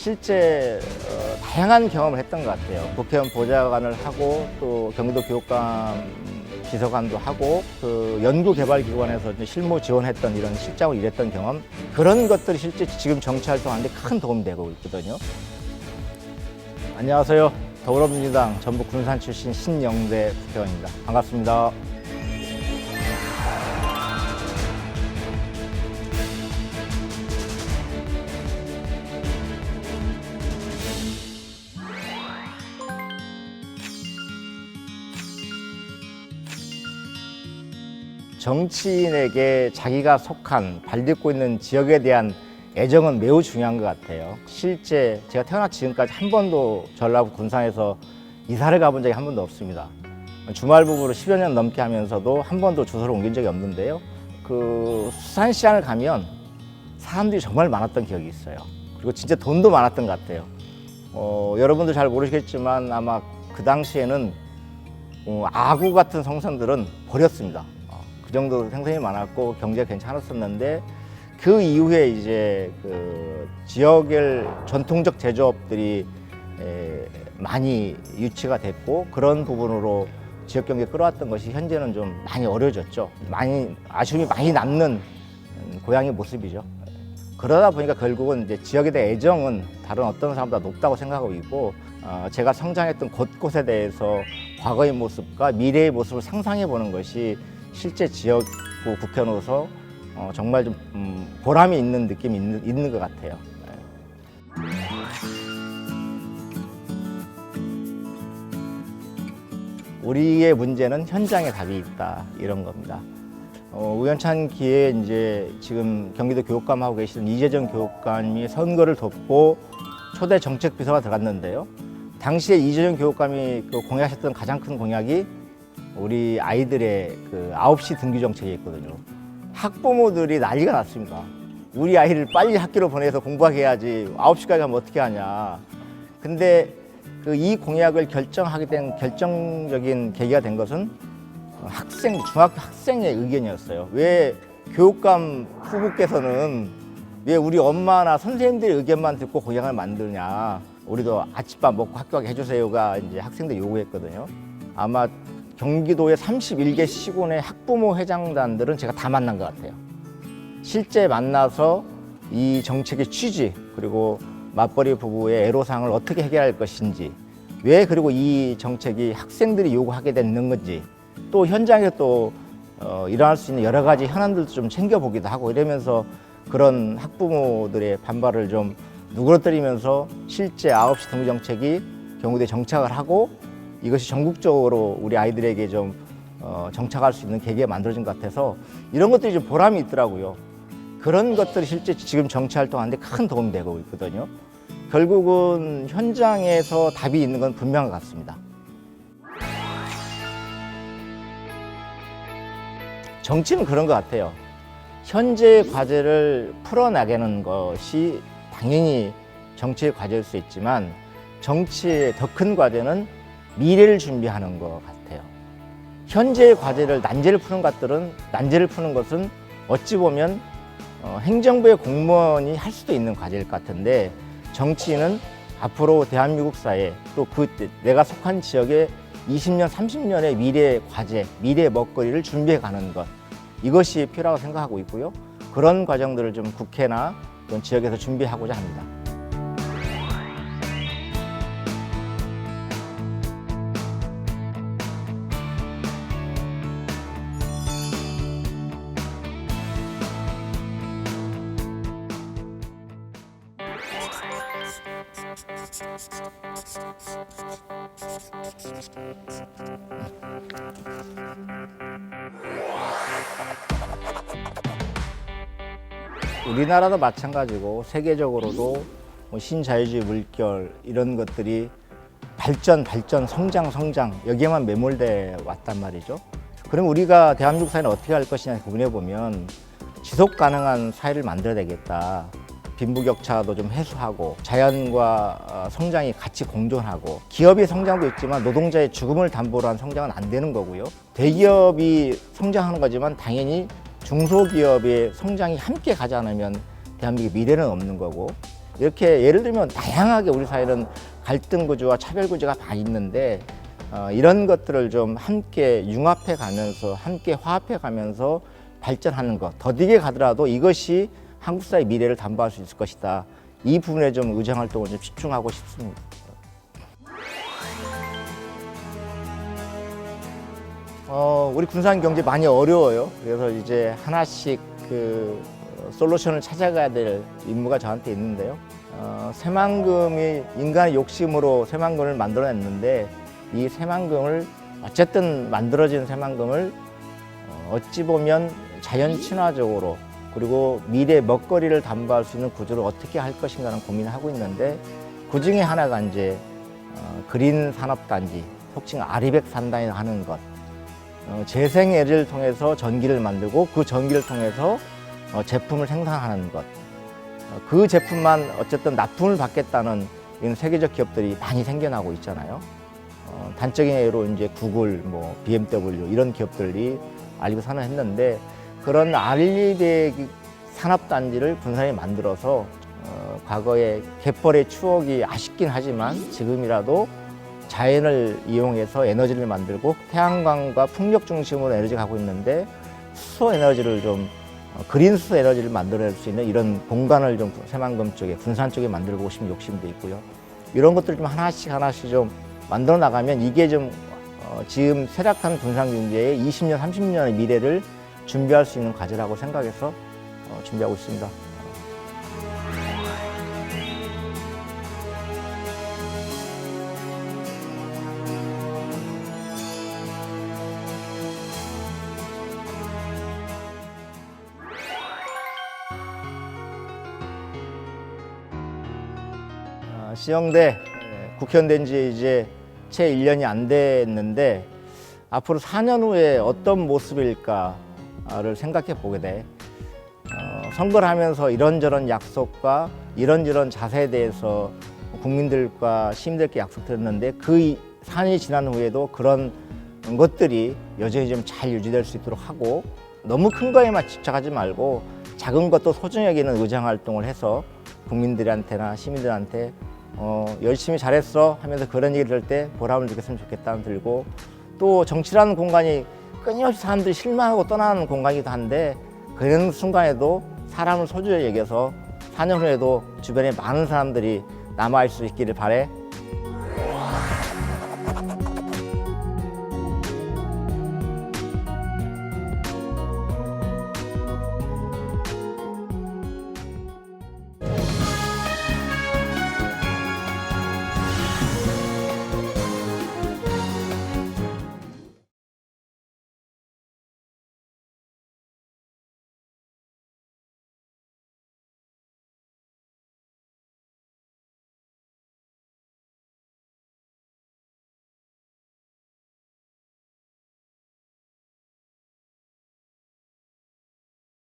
실제 다양한 경험을 했던 것 같아요. 국회의원 보좌관을 하고 또 경기도 교육감 비서관도 하고 그 연구개발기관에서 실무 지원했던 이런 실장으로 일했던 경험, 그런 것들이 실제 지금 정치활동하는데 큰 도움이 되고 있거든요. 안녕하세요. 더불어민주당 전북 군산 출신 신영대 국회의원입니다. 반갑습니다. 정치인에게 자기가 속한 발딛고 있는 지역에 대한 애정은 매우 중요한 것 같아요. 실제 제가 태어나 지금까지 한 번도 전라북 군산에서 이사를 가본 적이 한 번도 없습니다. 주말 부부로 10여 년 넘게 하면서도 한 번도 주소를 옮긴 적이 없는데요. 그 수산시장을 가면 사람들이 정말 많았던 기억이 있어요. 그리고 진짜 돈도 많았던 것 같아요. 여러분들 잘 모르시겠지만 아마 그 당시에는 아구 같은 성선들은 버렸습니다. 그 정도로 생선이 많았고 경제가 괜찮았었는데, 그 이후에 이제 그 지역의 전통적 제조업들이 많이 유치가 됐고, 그런 부분으로 지역 경제 끌어왔던 것이 현재는 좀 많이 어려워졌죠. 아쉬움이 많이 남는 고향의 모습이죠. 그러다 보니까 결국은 이제 지역에 대한 애정은 다른 어떤 사람보다 높다고 생각하고 있고, 제가 성장했던 곳곳에 대해서 과거의 모습과 미래의 모습을 상상해 보는 것이 실제 지역구 국회의원으로서 정말 좀 보람이 있는 느낌이 있는 것 같아요. 우리의 문제는 현장에 답이 있다, 이런 겁니다. 우연찮은 기회에 이제 지금 경기도 교육감 하고 계시는 이재정 교육감이 선거를 돕고 초대 정책비서가 들어갔는데요. 당시에 이재정 교육감이 공약하셨던 가장 큰 공약이 우리 아이들의 그 9시 등교 정책이었거든요. 학부모들이 난리가 났습니다. 우리 아이를 빨리 학교로 보내서 공부하게 해야지 9시까지 가면 어떻게 하냐. 근데 이 공약을 결정하게 된 결정적인 계기가 된 것은 중학교 학생의 의견이었어요. 왜 교육감 후보께서는 왜 우리 엄마나 선생님들의 의견만 듣고 공약을 만드냐. 우리도 아침밥 먹고 학교 가게 해주세요가 이제 학생들이 요구했거든요. 아마 경기도의 31개 시군의 학부모 회장단들은 제가 다 만난 것 같아요. 실제 만나서 이 정책의 취지, 그리고 맞벌이 부부의 애로사항을 어떻게 해결할 것인지, 왜 그리고 이 정책이 학생들이 요구하게 되는 건지, 또 현장에 또 일어날 수 있는 여러 가지 현안들도 좀 챙겨보기도 하고 이러면서 그런 학부모들의 반발을 좀 누그러뜨리면서 실제 9시 등교 정책이 경기도에 정착을 하고, 이것이 전국적으로 우리 아이들에게 좀 정착할 수 있는 계기가 만들어진 것 같아서 이런 것들이 좀 보람이 있더라고요. 그런 것들이 실제 지금 정치 활동하는데 큰 도움이 되고 있거든요. 결국은 현장에서 답이 있는 건 분명한 것 같습니다. 정치는 그런 것 같아요. 현재의 과제를 풀어나가는 것이 당연히 정치의 과제일 수 있지만, 정치의 더 큰 과제는 미래를 준비하는 것 같아요. 현재의 과제를 난제를 푸는 것은 어찌 보면 행정부의 공무원이 할 수도 있는 과제일 것 같은데, 정치인은 앞으로 대한민국 사회, 또 내가 속한 지역의 20년, 30년의 미래의 과제, 미래의 먹거리를 준비해 가는 것, 이것이 필요하다고 생각하고 있고요. 그런 과정들을 좀 국회나 또는 지역에서 준비하고자 합니다. 우리나라도 마찬가지고 세계적으로도 신자유주의 물결, 이런 것들이 발전, 성장 여기에만 매몰돼 왔단 말이죠. 그럼 우리가 대한민국 사회는 어떻게 할 것이냐 고민해 보면, 지속 가능한 사회를 만들어야 되겠다. 빈부격차도 좀 해소하고 자연과 성장이 같이 공존하고, 기업의 성장도 있지만 노동자의 죽음을 담보로 한 성장은 안 되는 거고요. 대기업이 성장하는 거지만 당연히 중소기업의 성장이 함께 가지 않으면 대한민국의 미래는 없는 거고, 이렇게 예를 들면 다양하게 우리 사회는 갈등 구조와 차별 구조가 많이 있는데 이런 것들을 좀 함께 융합해 가면서 함께 화합해 가면서 발전하는 것, 더디게 가더라도 이것이 한국 사회의 미래를 담보할 수 있을 것이다. 이 부분에 좀 의정 활동을 좀 집중하고 싶습니다. 우리 군산 경제 많이 어려워요. 그래서 이제 하나씩 그 솔루션을 찾아가야 될 임무가 저한테 있는데요. 새만금이 인간의 욕심으로 새만금을 만들어냈는데 이 새만금을 어쨌든 만들어진 새만금을 어찌 보면 자연 친화적으로 그리고 미래 먹거리를 담보할 수 있는 구조를 어떻게 할 것인가는 고민을 하고 있는데 그 중에 하나가 이제 그린 산업단지, 속칭 아리백 산단이라고 하는 것. 재생에너지를 통해서 전기를 만들고 그 전기를 통해서 제품을 생산하는 것. 그 제품만 어쨌든 납품을 받겠다는 이런 세계적 기업들이 많이 생겨나고 있잖아요. 단적인 예로 이제 구글, 뭐 BMW 이런 기업들이 알리백 산업을 했는데 그런 알리백 산업단지를 군산에 만들어서 과거의 갯벌의 추억이 아쉽긴 하지만 지금이라도 자연을 이용해서 에너지를 만들고 태양광과 풍력 중심으로 에너지가 가고 있는데 수소 에너지를 좀 그린 수소 에너지를 만들어낼 수 있는 이런 공간을 좀 새만금 쪽에 군산 쪽에 만들고 싶은 욕심도 있고요. 이런 것들 좀 하나씩 좀 만들어 나가면 이게 좀 지금 쇠락한 군산 경제의 20년, 30년의 미래를 준비할 수 있는 과제라고 생각해서 준비하고 있습니다. 시영대 국회의원 된 지 이제 채 1년이 안 됐는데 앞으로 4년 후에 어떤 모습일까를 생각해 보게 돼. 선거를 하면서 이런저런 약속과 이런저런 자세에 대해서 국민들과 시민들께 약속드렸는데 그 4년이 지난 후에도 그런 것들이 여전히 좀 잘 유지될 수 있도록 하고 너무 큰 거에만 집착하지 말고 작은 것도 소중히 여기는 의정 활동을 해서 국민들한테나 시민들한테 열심히 잘했어 하면서 그런 얘기를 할 때 보람을 느꼈으면 좋겠다는 들고 또 정치라는 공간이 끊임없이 사람들이 실망하고 떠나는 공간이기도 한데 그런 순간에도 사람을 소중히 여겨서 4년 후에도 주변에 많은 사람들이 남아있을 수 있기를 바래.